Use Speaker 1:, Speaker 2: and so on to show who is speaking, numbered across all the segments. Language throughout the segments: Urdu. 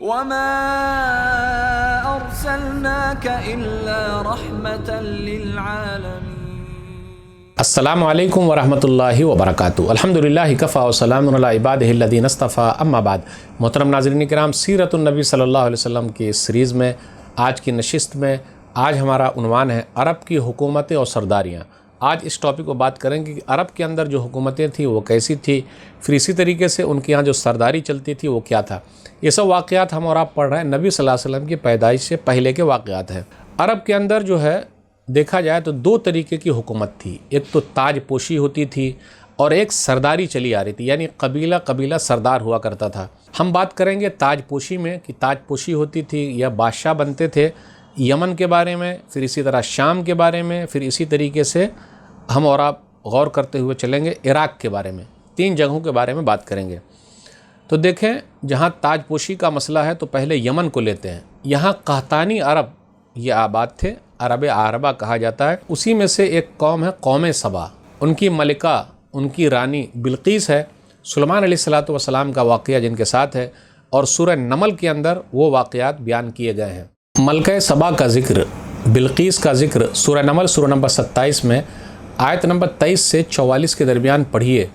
Speaker 1: وما أرسلناك إلا رحمة للعالمين۔
Speaker 2: السلام علیکم ورحمۃ اللہ وبرکاتہ۔ الحمدللہ کفا وسلام علی عبادہ الذین اصطفیٰ، اما بعد۔ محترم ناظرین کرام، سیرت النبی صلی اللہ علیہ وسلم کی سیریز میں آج کی نشست میں آج ہمارا عنوان ہے عرب کی حکومتیں اور سرداریاں۔ آج اس ٹاپک کو بات کریں گے کہ عرب کے اندر جو حکومتیں تھیں وہ کیسی تھی، پھر اسی طریقے سے ان کے یہاں جو سرداری چلتی تھی وہ کیا تھا۔ یہ سب واقعات ہم اور آپ پڑھ رہے ہیں، نبی صلی اللہ علیہ وسلم کی پیدائش سے پہلے کے واقعات ہیں۔ عرب کے اندر جو ہے دیکھا جائے تو دو طریقے کی حکومت تھی، ایک تو تاج پوشی ہوتی تھی اور ایک سرداری چلی آ رہی تھی، یعنی قبیلہ قبیلہ سردار ہوا کرتا تھا۔ ہم بات کریں گے تاج پوشی میں کہ تاج پوشی ہوتی تھی یا بادشاہ بنتے تھے، یمن کے بارے میں، پھر اسی طرح شام کے بارے میں، پھر اسی طریقے سے ہم اور آپ غور کرتے ہوئے چلیں گے عراق کے بارے میں، تین جگہوں کے بارے میں بات کریں گے۔ تو دیکھیں، جہاں تاج پوشی کا مسئلہ ہے تو پہلے یمن کو لیتے ہیں۔ یہاں قحطانی عرب یہ آباد تھے، عرب عربہ کہا جاتا ہے۔ اسی میں سے ایک قوم ہے قوم سبا، ان کی ملکہ، ان کی رانی بلقیس ہے۔ سلیمان علیہ السلام کا واقعہ جن کے ساتھ ہے، اور سورہ نمل کے اندر وہ واقعات بیان کیے گئے ہیں۔ ملکہ سبا کا ذکر، بلقیس کا ذکر سورہ نمل سورہ نمبر 27 میں آیت نمبر 23 سے 44 کے درمیان پڑھیے۔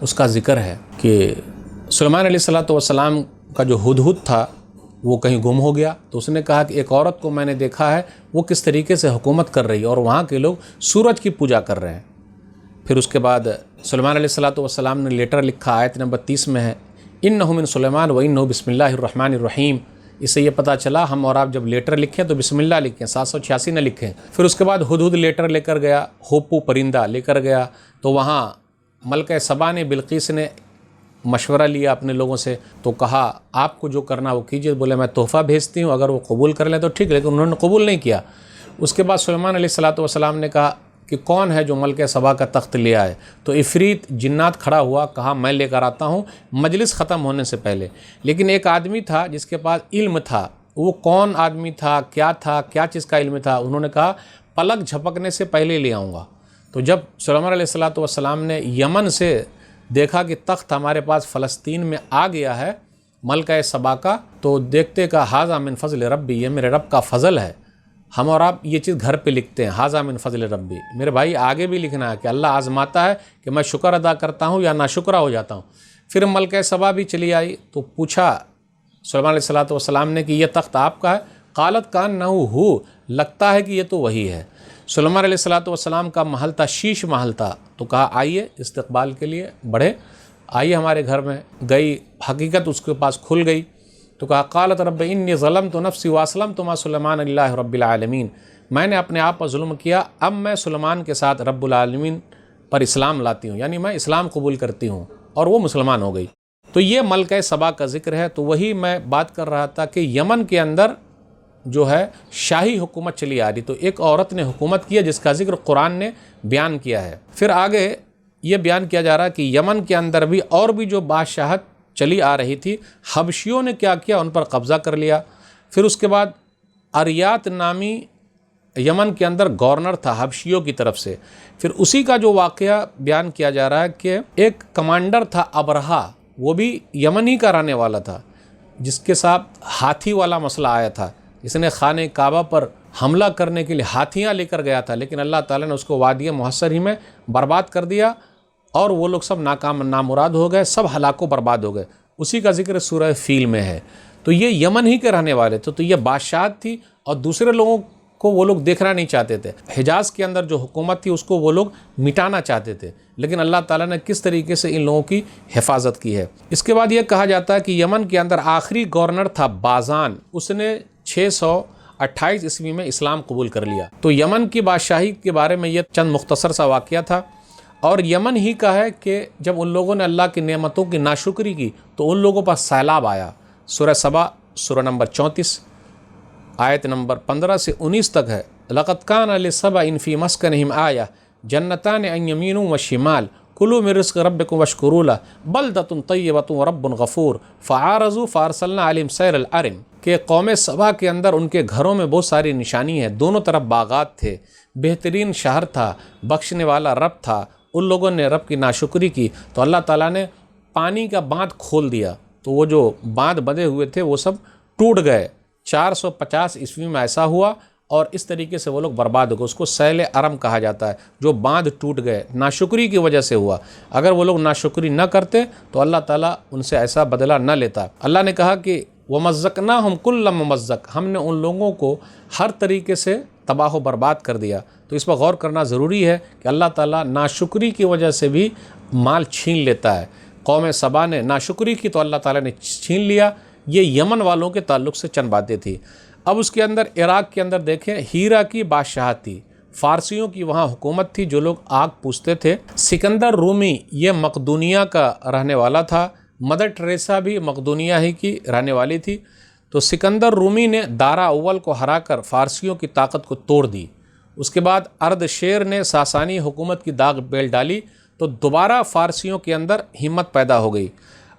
Speaker 2: اس کا ذکر ہے کہ سلیمان علیہ السلام کا جو ہدہد تھا وہ کہیں گم ہو گیا، تو اس نے کہا کہ ایک عورت کو میں نے دیکھا ہے وہ کس طریقے سے حکومت کر رہی ہے، اور وہاں کے لوگ سورج کی پوجا کر رہے ہیں۔ پھر اس کے بعد سلیمان علیہ السلام نے لیٹر لکھا، آیت نمبر 30 میں ہے، انہ من سلیمان و انہ بسم اللہ الرحمن الرحیم۔ اس سے یہ پتہ چلا ہم اور آپ جب لیٹر لکھیں تو بسم اللہ لکھیں، 786 نہ لکھیں۔ پھر اس کے بعد ہدہد لیٹر لے کر گیا، ہوپو پرندہ لے کر گیا، تو وہاں ملکہ سبا نے، بلقیس نے مشورہ لیا اپنے لوگوں سے، تو کہا آپ کو جو کرنا وہ کیجیے۔ بولے میں تحفہ بھیجتی ہوں، اگر وہ قبول کر لیں تو ٹھیک، لیکن انہوں نے قبول نہیں کیا۔ اس کے بعد سلیمان علیہ السلام نے کہا کہ کون ہے جو ملکہ سبا کا تخت لے آئے، تو عفریت جنات کھڑا ہوا، کہا میں لے کر آتا ہوں مجلس ختم ہونے سے پہلے۔ لیکن ایک آدمی تھا جس کے پاس علم تھا، وہ کون آدمی تھا، کیا چیز کا علم تھا؟ انہوں نے کہا پلک جھپکنے سے پہلے لے آؤں گا۔ تو جب سلیمان علیہ السلام نے یمن سے دیکھا کہ تخت ہمارے پاس فلسطین میں آ گیا ہے ملکہ سبا کا، تو دیکھتے کہ ھذا من فضل ربی، یہ میرے رب کا فضل ہے۔ ہم اور آپ یہ چیز گھر پہ لکھتے ہیں، ھذا من فضل ربی۔ میرے بھائی آگے بھی لکھنا ہے کہ اللہ آزماتا ہے کہ میں شکر ادا کرتا ہوں یا ناشکرہ ہو جاتا ہوں۔ پھر ملکہ سبا بھی چلی آئی، تو پوچھا سلیمان علیہ السلام نے کہ یہ تخت آپ کا ہے؟ قالت کانہ ہو، لگتا ہے کہ یہ تو وہی ہے۔ سلیمان علیہ السلام کا محل تھا، شیش محل تھا، تو کہا آئیے استقبال کے لیے بڑھے، آئیے ہمارے گھر میں۔ گئی، حقیقت اس کے پاس کھل گئی، تو کہا قالت رب انی ظلمت نفسی واسلمت مع سلیمان للہ رب العالمین، میں نے اپنے آپ پر ظلم کیا، اب میں سلیمان کے ساتھ رب العالمین پر اسلام لاتی ہوں، یعنی میں اسلام قبول کرتی ہوں، اور وہ مسلمان ہو گئی۔ تو یہ ملکہ سبا کا ذکر ہے۔ تو وہی میں بات کر رہا تھا کہ یمن کے اندر جو ہے شاہی حکومت چلی آ رہی، تو ایک عورت نے حکومت کیا جس کا ذکر قرآن نے بیان کیا ہے۔ پھر آگے یہ بیان کیا جا رہا ہے کہ یمن کے اندر بھی اور بھی جو بادشاہت چلی آ رہی تھی، حبشیوں نے کیا کیا، ان پر قبضہ کر لیا۔ پھر اس کے بعد اریات نامی یمن کے اندر گورنر تھا حبشیوں کی طرف سے۔ پھر اسی کا جو واقعہ بیان کیا جا رہا ہے کہ ایک کمانڈر تھا ابرہا، وہ بھی یمن ہی کا رہنے والا تھا، جس کے ساتھ ہاتھی والا مسئلہ آیا تھا، جس نے خانہ کعبہ پر حملہ کرنے کے لیے ہاتھیاں لے کر گیا تھا، لیکن اللہ تعالیٰ نے اس کو وادی محصر ہی میں برباد کر دیا، اور وہ لوگ سب ناکام نامراد ہو گئے، سب ہلاک و برباد ہو گئے۔ اسی کا ذکر سورہ فیل میں ہے۔ تو یہ یمن ہی کے رہنے والے تھے، تو یہ بادشاہت تھی، اور دوسرے لوگوں کو وہ لوگ دیکھنا نہیں چاہتے تھے۔ حجاز کے اندر جو حکومت تھی اس کو وہ لوگ مٹانا چاہتے تھے، لیکن اللہ تعالیٰ نے کس طریقے سے ان لوگوں کی حفاظت کی ہے۔ اس کے بعد یہ کہا جاتا ہے کہ یمن کے اندر آخری گورنر تھا بازان، اس نے 628 عیسوی میں اسلام قبول کر لیا۔ تو یمن کی بادشاہی کے بارے میں یہ چند مختصر سا واقعہ تھا، اور یمن ہی کا ہے کہ جب ان لوگوں نے اللہ کی نعمتوں کی ناشکری کی تو ان لوگوں پر سیلاب آیا۔ سورہ سبا سورہ نمبر 34 آیت نمبر 15 سے 19 تک ہے، لَقَدْ كَانَ لِسَبَإٍ فِي مَسْكَنِهِمْ آیَةٌ جَنَّتَانِ عَنْ يَمِینٍ وَشِمَالٍ كُلُوا مِن رِزْقِ رَبِّكُمْ وَاشْكُرُوا لَهُ بَلْدَةٌ طَیِّبَةٌ وَرَبٌّ غَفُورٌ فَأَعْرَضُوا فَأَرْسَلْنَا عَلَیْہِمْ سَیْلَ الْعَرِمِ، کہ قوم سبا کے اندر ان کے گھروں میں بہت ساری نشانی ہے، دونوں طرف باغات تھے، بہترین شہر تھا، بخشنے والا رب تھا۔ ان لوگوں نے رب کی ناشکری کی تو اللہ تعالیٰ نے پانی کا باندھ کھول دیا، تو وہ جو باندھ بندھے ہوئے تھے وہ سب ٹوٹ گئے. 450 عیسوی میں ایسا ہوا اور اس طریقے سے وہ لوگ برباد ہو گئے. اس کو سیل ارم کہا جاتا ہے، جو باندھ ٹوٹ گئے ناشکری کی وجہ سے ہوا. اگر وہ لوگ ناشکری نہ کرتے تو اللہ تعالیٰ ان سے ایسا بدلہ نہ لیتا. اللہ نے کہا کہ وَمَزَّقْنَاهُمْ كُلَّ مُمَزَّقٍ، ہم نے ان لوگوں کو ہر طریقے سے تباہ و برباد کر دیا. تو اس پر غور کرنا ضروری ہے کہ اللہ تعالیٰ ناشکری کی وجہ سے بھی مال چھین لیتا ہے. قوم سبا نے ناشکری کی تو اللہ تعالیٰ نے چھین لیا. یہ یمن والوں کے تعلق سے چند باتیں تھی. اب اس کے اندر عراق کے اندر دیکھیں، ہیرا کی بادشاہت تھی، فارسیوں کی وہاں حکومت تھی جو لوگ آگ پوجتے تھے. سکندر رومی یہ مقدونیہ کا رہنے والا تھا. مدر ٹریسا بھی مقدونیہ ہی کی رہنے والی تھی. تو سکندر رومی نے دارا اول کو ہرا کر فارسیوں کی طاقت کو توڑ دی. اس کے بعد اردشیر نے ساسانی حکومت کی داغ بیل ڈالی تو دوبارہ فارسیوں کے اندر ہمت پیدا ہو گئی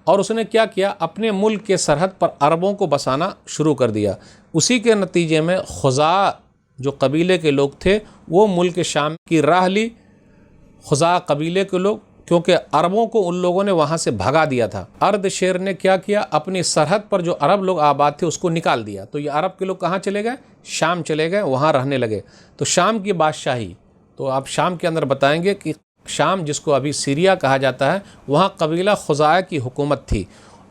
Speaker 2: اور اس نے کیا کیا، اپنے ملک کے سرحد پر عربوں کو بسانا شروع کر دیا. اسی کے نتیجے میں خزاع جو قبیلے کے لوگ تھے وہ ملک شام کی راہ لی. خزاع قبیلے کے لوگ، کیونکہ عربوں کو ان لوگوں نے وہاں سے بھگا دیا تھا. اردشیر نے کیا کیا، اپنی سرحد پر جو عرب لوگ آباد تھے اس کو نکال دیا. تو یہ عرب کے لوگ کہاں چلے گئے؟ شام چلے گئے، وہاں رہنے لگے. تو شام کی بادشاہی، تو آپ شام کے اندر بتائیں گے کہ شام جس کو ابھی سیریا کہا جاتا ہے، وہاں قبیلہ خزاع کی حکومت تھی.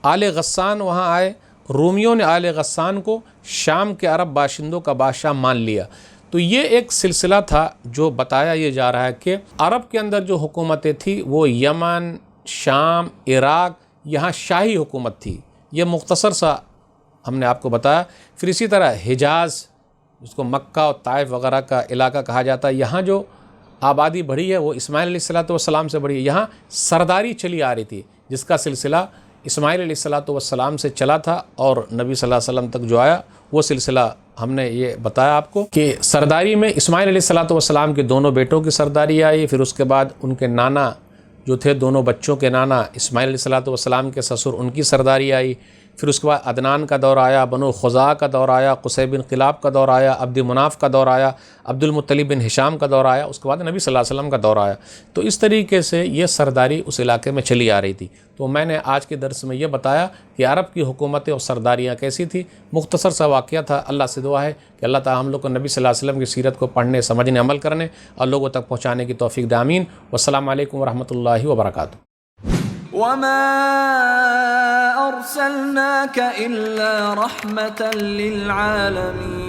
Speaker 2: آل غسان وہاں آئے. رومیوں نے آل غسان کو شام کے عرب باشندوں کا بادشاہ مان لیا. تو یہ ایک سلسلہ تھا جو بتایا یہ جا رہا ہے کہ عرب کے اندر جو حکومتیں تھیں وہ یمن، شام، عراق، یہاں شاہی حکومت تھی. یہ مختصر سا ہم نے آپ کو بتایا. پھر اسی طرح حجاز جس کو مکہ اور طائف وغیرہ کا علاقہ کہا جاتا ہے، یہاں جو آبادی بڑھی ہے وہ اسماعیل علیہ السلام سے بڑھی ہے. یہاں سرداری چلی آ رہی تھی جس کا سلسلہ اسماعیل علیہ السلام سے چلا تھا اور نبی صلی اللہ علیہ وسلم تک جو آیا وہ سلسلہ ہم نے یہ بتایا آپ کو کہ سرداری میں اسماعیل علیہ السلام کے دونوں بیٹوں کی سرداری آئی. پھر اس کے بعد ان کے نانا جو تھے، دونوں بچوں کے نانا اسماعیل علیہ السلام کے سسر، ان کی سرداری آئی. پھر اس کے بعد عدنان کا دور آیا، بنو خزاع کا دور آیا، قصی بن قلاب کا دور آیا، عبد مناف کا دور آیا، عبد المطلب بن ہشام کا دور آیا. اس کے بعد نبی صلی اللہ علیہ وسلم کا دور آیا. تو اس طریقے سے یہ سرداری اس علاقے میں چلی آ رہی تھی. تو میں نے آج کے درس میں یہ بتایا کہ عرب کی حکومتیں اور سرداریاں کیسی تھیں. مختصر سا واقعہ تھا. اللہ سے دعا ہے کہ اللہ تعالی ہم لوگ کو نبی صلی اللہ علیہ وسلم کی سیرت کو پڑھنے، سمجھنے، عمل کرنے اور لوگوں تک پہنچانے کی توفیق دے. آمین. والسلام علیکم ورحمۃ اللہ وبرکاتہ.
Speaker 1: وما أرسلناك إلا رحمة للعالمين